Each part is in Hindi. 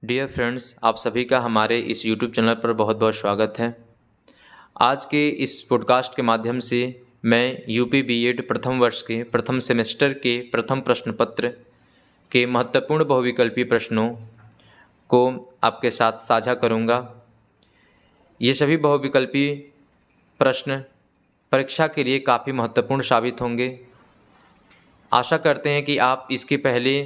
डियर फ्रेंड्स, आप सभी का हमारे इस यूट्यूब चैनल पर बहुत बहुत स्वागत है। आज के इस पॉडकास्ट के माध्यम से मैं यूपी बीएड प्रथम वर्ष के प्रथम सेमेस्टर के प्रथम प्रश्न पत्र के महत्वपूर्ण बहुविकल्पी प्रश्नों को आपके साथ साझा करूंगा। ये सभी बहुविकल्पी प्रश्न परीक्षा के लिए काफ़ी महत्वपूर्ण साबित होंगे। आशा करते हैं कि आप इसके पहले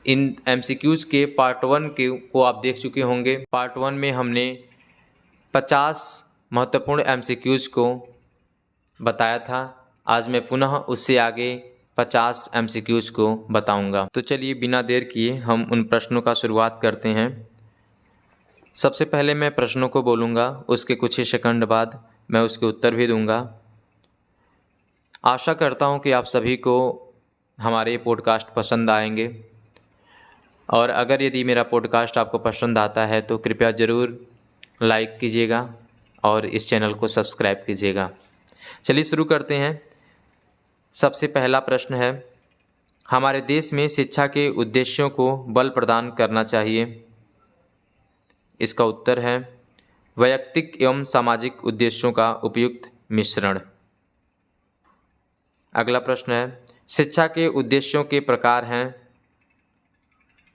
इन MCQs के पार्ट 1 को आप देख चुके होंगे। पार्ट 1 में हमने 50 महत्वपूर्ण MCQs को बताया था। आज मैं पुनः उससे आगे 50 MCQs को बताऊंगा। तो चलिए बिना देर किए हम उन प्रश्नों का शुरुआत करते हैं। सबसे पहले मैं प्रश्नों को बोलूँगा, उसके कुछ ही सेकंड बाद मैं उसके उत्तर भी दूंगा। आशा करता हूँ कि आप सभी को हमारे पॉडकास्ट पसंद आएंगे, और अगर यदि मेरा पॉडकास्ट आपको पसंद आता है तो कृपया ज़रूर लाइक कीजिएगा और इस चैनल को सब्सक्राइब कीजिएगा। चलिए शुरू करते हैं। सबसे पहला प्रश्न है, हमारे देश में शिक्षा के उद्देश्यों को बल प्रदान करना चाहिए। इसका उत्तर है वैयक्तिक एवं सामाजिक उद्देश्यों का उपयुक्त मिश्रण। अगला प्रश्न है, शिक्षा के उद्देश्यों के प्रकार हैं।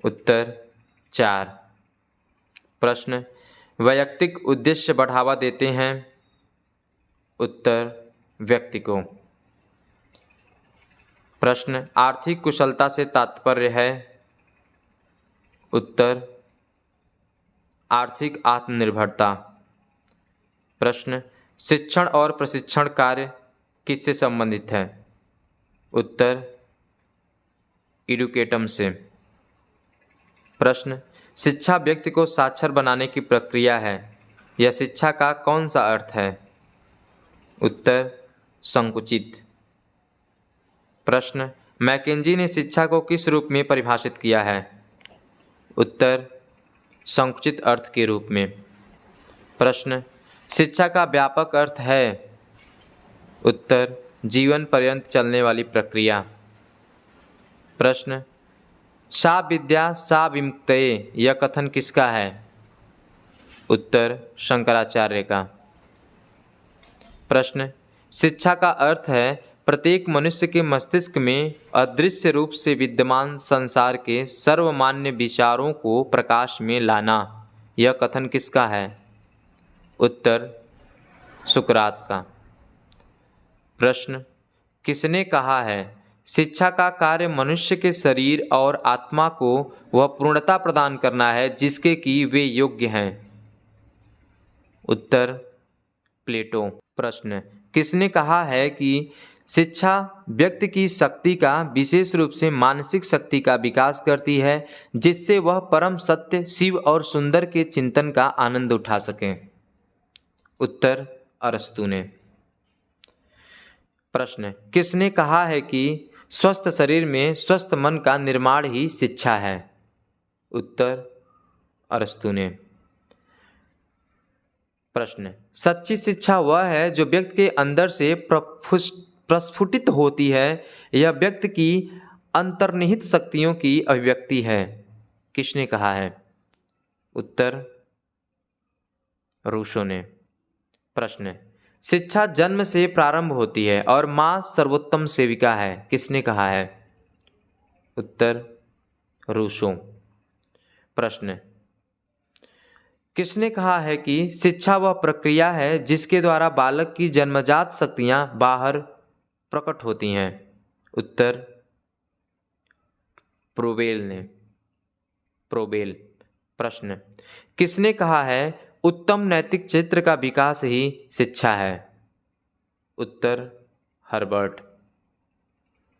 उत्तर 4। प्रश्न, वैयक्तिक उद्देश्य बढ़ावा देते हैं। उत्तर व्यक्ति को। प्रश्न, आर्थिक कुशलता से तात्पर्य है। उत्तर आर्थिक आत्मनिर्भरता। प्रश्न, शिक्षण और प्रशिक्षण कार्य किससे संबंधित है। उत्तर एडुकेटम से। प्रश्न, शिक्षा व्यक्ति को साक्षर बनाने की प्रक्रिया है। यह शिक्षा का कौन सा अर्थ है। उत्तर संकुचित। प्रश्न, मैकेंजी ने शिक्षा को किस रूप में परिभाषित किया है। उत्तर संकुचित अर्थ के रूप में। प्रश्न, शिक्षा का व्यापक अर्थ है। उत्तर जीवन पर्यंत चलने वाली प्रक्रिया। प्रश्न, सा विद्या सा विमुक्तये, यह कथन किसका है। उत्तर शंकराचार्य का। प्रश्न, शिक्षा का अर्थ है प्रत्येक मनुष्य के मस्तिष्क में अदृश्य रूप से विद्यमान संसार के सर्वमान्य विचारों को प्रकाश में लाना, यह कथन किसका है। उत्तर सुकरात का। प्रश्न, किसने कहा है शिक्षा का कार्य मनुष्य के शरीर और आत्मा को वह पूर्णता प्रदान करना है जिसके कि वे योग्य हैं। उत्तर प्लेटो। प्रश्न, किसने कहा है कि शिक्षा व्यक्ति की शक्ति का, विशेष रूप से मानसिक शक्ति का विकास करती है जिससे वह परम सत्य, शिव और सुंदर के चिंतन का आनंद उठा सकें। उत्तर अरस्तु ने। प्रश्न, किसने कहा है कि स्वस्थ शरीर में स्वस्थ मन का निर्माण ही शिक्षा है। उत्तर अरस्तु ने। प्रश्न, सच्ची शिक्षा वह है जो व्यक्ति के अंदर से प्रस्फुटित होती है। यह व्यक्ति की अंतर्निहित शक्तियों की अभिव्यक्ति है। किसने कहा है। उत्तर रूसो ने। प्रश्न, शिक्षा जन्म से प्रारंभ होती है और माँ सर्वोत्तम सेविका है। किसने कहा है। उत्तर रूसो। प्रश्न, किसने कहा है कि शिक्षा वह प्रक्रिया है जिसके द्वारा बालक की जन्मजात शक्तियाँ बाहर प्रकट होती हैं। उत्तर प्रोबेल ने। प्रोबेल। प्रश्न, किसने कहा है उत्तम नैतिक चरित्र का विकास ही शिक्षा है। उत्तर हर्बर्ट।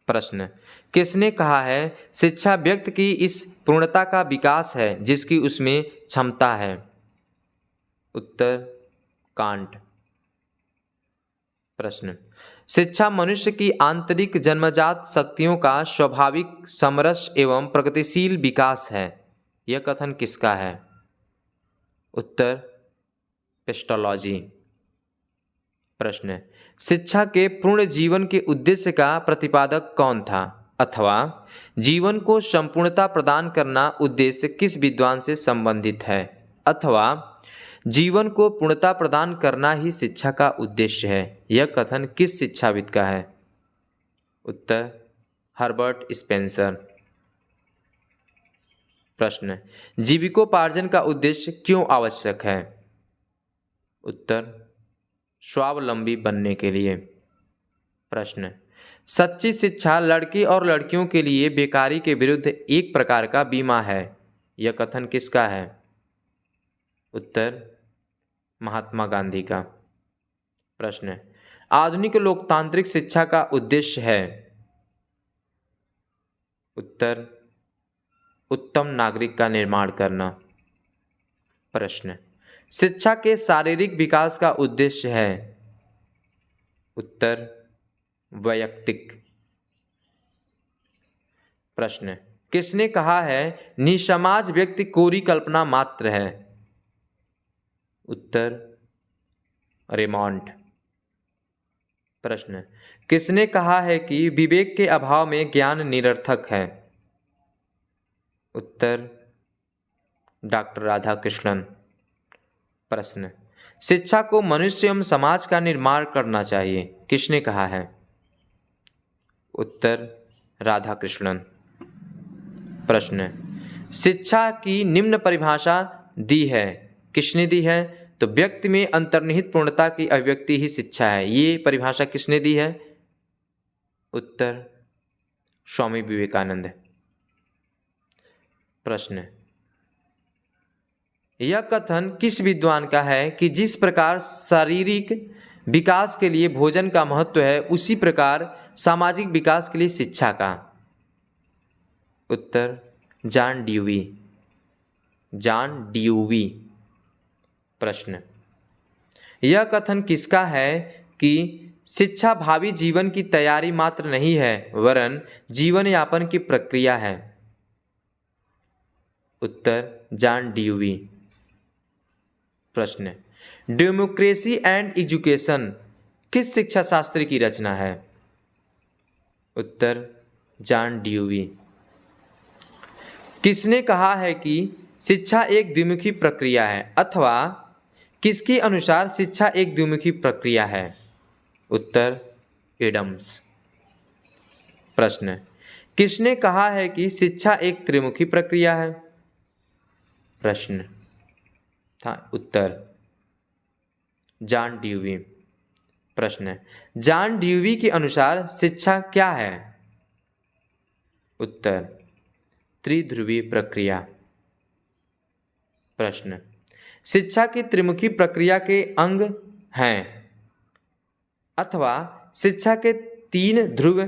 प्रश्न, किसने कहा है शिक्षा व्यक्ति की इस पूर्णता का विकास है जिसकी उसमें क्षमता है। उत्तर कांट। प्रश्न, शिक्षा मनुष्य की आंतरिक जन्मजात शक्तियों का स्वाभाविक समरस एवं प्रगतिशील विकास है। यह कथन किसका है। उत्तर पेस्टोलॉजी। प्रश्न, शिक्षा के पूर्ण जीवन के उद्देश्य का प्रतिपादक कौन था। अथवा जीवन को संपूर्णता प्रदान करना उद्देश्य किस विद्वान से संबंधित है, अथवा जीवन को पूर्णता प्रदान करना ही शिक्षा का उद्देश्य है, यह कथन किस शिक्षाविद का है? उत्तर हर्बर्ट स्पेंसर। प्रश्न, जीविकोपार्जन का उद्देश्य क्यों आवश्यक है? उत्तर स्वावलंबी बनने के लिए। प्रश्न, सच्ची शिक्षा लड़के और लड़कियों के लिए बेकारी के विरुद्ध एक प्रकार का बीमा है, यह कथन किसका है? उत्तर महात्मा गांधी का। प्रश्न, आधुनिक लोकतांत्रिक शिक्षा का उद्देश्य है? उत्तर उत्तम नागरिक का निर्माण करना। प्रश्न, शिक्षा के शारीरिक विकास का उद्देश्य है? उत्तर वैयक्तिक। प्रश्न, किसने कहा है निसमाज व्यक्ति कोरी कल्पना मात्र है? उत्तर रेमॉन्ड। प्रश्न, किसने कहा है कि विवेक के अभाव में ज्ञान निरर्थक है? उत्तर डॉक्टर राधाकृष्णन। प्रश्न, शिक्षा को मनुष्य एवं समाज का निर्माण करना चाहिए, किसने कहा है? उत्तर राधाकृष्णन। प्रश्न, शिक्षा की निम्न परिभाषा दी है, किसने दी है? तो व्यक्ति में अंतर्निहित पूर्णता की अभिव्यक्ति ही शिक्षा है, ये परिभाषा किसने दी है? उत्तर स्वामी विवेकानंद। प्रश्न, यह कथन किस विद्वान का है कि जिस प्रकार शारीरिक विकास के लिए भोजन का महत्व है, उसी प्रकार सामाजिक विकास के लिए शिक्षा का? उत्तर जॉन ड्यूवी। John dewy. प्रश्न, यह कथन किसका है कि शिक्षा भावी जीवन की तैयारी मात्र नहीं है, वरन जीवन यापन की प्रक्रिया है? उत्तर जॉन ड्यूवी। प्रश्न, डेमोक्रेसी एंड एजुकेशन किस शिक्षा शास्त्री की रचना है? उत्तर जॉन ड्यूवी। किसने कहा है कि शिक्षा एक द्विमुखी प्रक्रिया है, अथवा किसके अनुसार शिक्षा एक द्विमुखी प्रक्रिया है? उत्तर एडम्स। प्रश्न, किसने कहा है कि शिक्षा एक त्रिमुखी प्रक्रिया है? प्रश्न था उत्तर जॉन ड्यूवी। प्रश्न, जॉन ड्यूवी के अनुसार शिक्षा क्या है? उत्तर त्रिध्रुवीय प्रक्रिया। प्रश्न, शिक्षा की त्रिमुखी प्रक्रिया के अंग हैं, अथवा शिक्षा के 3 ध्रुव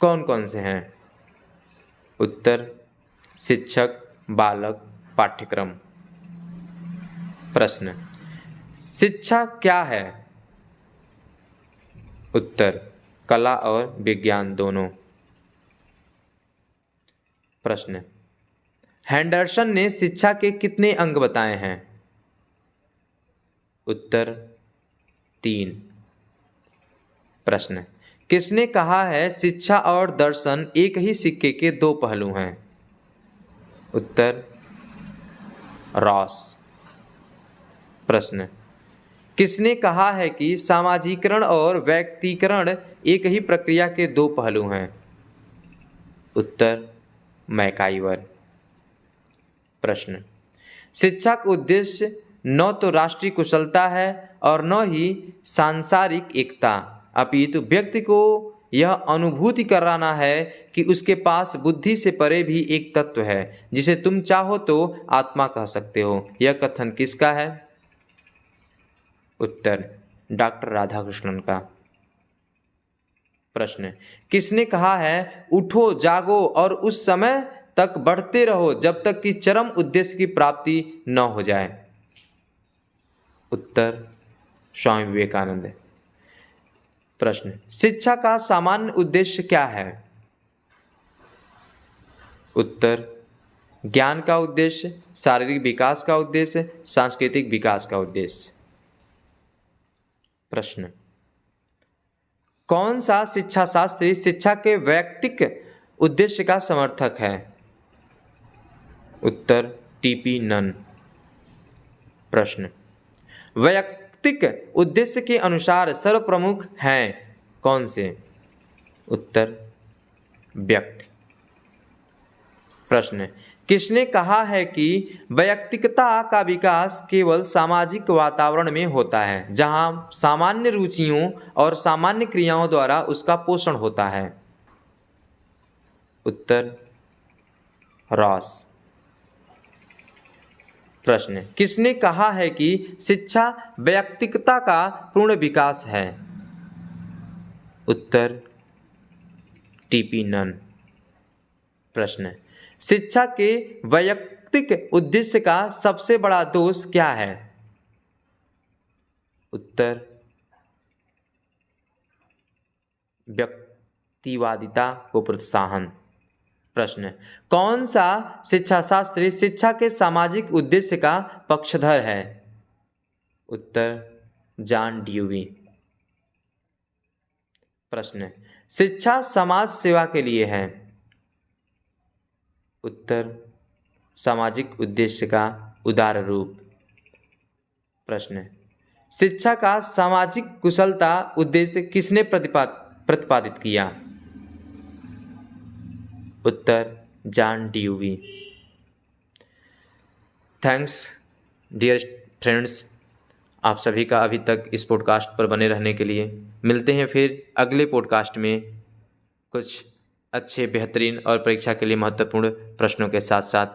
कौन कौन से हैं? उत्तर शिक्षक, बालक, पाठ्यक्रम। प्रश्न, शिक्षा क्या है? उत्तर कला और विज्ञान दोनों। प्रश्न, हैंडरसन ने शिक्षा के कितने अंग बताए हैं? उत्तर 3। प्रश्न, किसने कहा है शिक्षा और दर्शन एक ही सिक्के के 2 पहलू हैं? उत्तर रॉस। प्रश्न, किसने कहा है कि सामाजिकरण और व्यक्तिकरण एक ही प्रक्रिया के 2 पहलू हैं? उत्तर मैकाइवर। प्रश्न, शिक्षा का उद्देश्य न तो राष्ट्रीय कुशलता है और न ही सांसारिक एकता, अपितु व्यक्ति को यह अनुभूति कराना है कि उसके पास बुद्धि से परे भी एक तत्व है जिसे तुम चाहो तो आत्मा कह सकते हो। यह कथन किसका है? उत्तर डॉक्टर राधाकृष्णन का। प्रश्न, किसने कहा है उठो जागो और उस समय तक बढ़ते रहो जब तक कि चरम उद्देश्य की प्राप्ति न हो जाए? उत्तर स्वामी विवेकानंद। प्रश्न, शिक्षा का सामान्य उद्देश्य क्या है? उत्तर ज्ञान का उद्देश्य, शारीरिक विकास का उद्देश्य, सांस्कृतिक विकास का उद्देश्य। प्रश्न, कौन सा शिक्षा शास्त्री शिक्षा के वैयक्तिक उद्देश्य का समर्थक है? उत्तर टीपी नन। प्रश्न, वैयक्तिक उद्देश्य के अनुसार सर्वप्रमुख हैं कौन से? उत्तर व्यक्ति। प्रश्न, किसने कहा है कि वैयक्तिकता का विकास केवल सामाजिक वातावरण में होता है जहां सामान्य रुचियों और सामान्य क्रियाओं द्वारा उसका पोषण होता है? उत्तर रॉस। प्रश्न, किसने कहा है कि शिक्षा वैयक्तिकता का पूर्ण विकास है? उत्तर टीपी नन। प्रश्न, शिक्षा के वैयक्तिक उद्देश्य का सबसे बड़ा दोष क्या है? उत्तर व्यक्तिवादिता को प्रोत्साहन। प्रश्न, कौन सा शिक्षा शास्त्री शिक्षा के सामाजिक उद्देश्य का पक्षधर है? उत्तर जॉन ड्यूवी। प्रश्न, शिक्षा समाज सेवा के लिए है? उत्तर सामाजिक उद्देश्य का उदार रूप। प्रश्न, शिक्षा का सामाजिक कुशलता उद्देश्य किसने प्रतिपादित किया? उत्तर John Dewey. Thanks dear friends, आप सभी का अभी तक इस पॉडकास्ट पर बने रहने के लिए। मिलते हैं फिर अगले पॉडकास्ट में कुछ अच्छे बेहतरीन और परीक्षा के लिए महत्वपूर्ण प्रश्नों के साथ साथ।